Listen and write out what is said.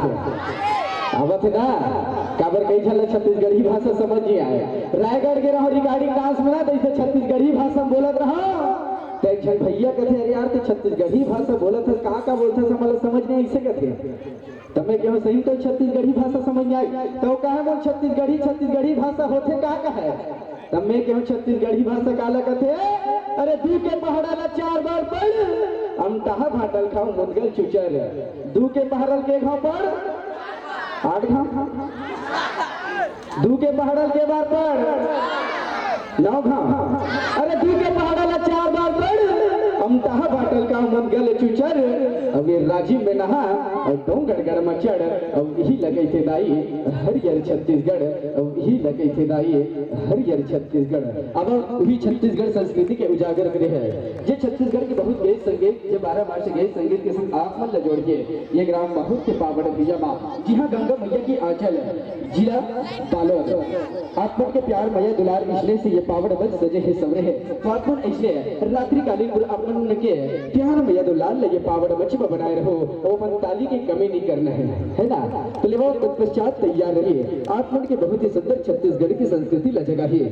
आवत है ना काबर कई झल छत्तीसगढ़ी भाषा समझ नहीं आए। रायगढ़ के रहो रिकॉर्डिंग डांस में ना तो इसे छत्तीसगढ़ी भाषा बोलत रहा तो एक झन भैया कहते अरे यार तो छत्तीसगढ़ी भाषा बोलत है का बोलते समझ नहीं ऐसे कहते तमें क्यों सही तो छत्तीसगढ़ी भाषा समझ नहीं आई तो कहे बोल छत्तीसगढ़ी भाषा होते का है तमें क्यों छत्तीसगढ़ी भाषा काला कहते अरे दू के पहाड़ा ला 4 बार पढ़ अमटाहा भाटल खाऊ मुदगल चुचर दू के पहाड़ल के घाव पढ़ 8 घाव दू के पहाड़ल के बार पढ़ 9 घाव अरे दू के पहाड़ा ला 4 बार पढ़ अमटाहा भाटल का मुदगल चुचर अब ये राजीव में नहा और डोंगर गरमा चढ़ अब यही लगे थे दाई हरियर छत्तीसगढ़ अब यही लगे थे दाई हरियर छत्तीसगढ़। अब वही छत्तीसगढ़ संस्कृति के उजागर करे है ये छत्तीसगढ़ के बहुत गीत संगीत जो 12 मार्च गीत संगीत के संग आसमान ल जोड़ के ये ग्राम बहुत के पावड़ भैया माँ जी हाँ गंगा मैया की आंचल जिला बालोद आत्मन के प्यार मैया दुलार इसलिए से ये पावड़ बज सजे है सवरे है तो आत्मन इसलिए रात्रिकालीन अपन के प्यार मैया दुलार ये पावड़ बच बनाए रहो और मन ताली की कमी नहीं करना है ना तो ले तत्पश्चात तैयार रहिए आत्मन के बहुत ही सुंदर छत्तीसगढ़ की संस्कृति ल जगह है।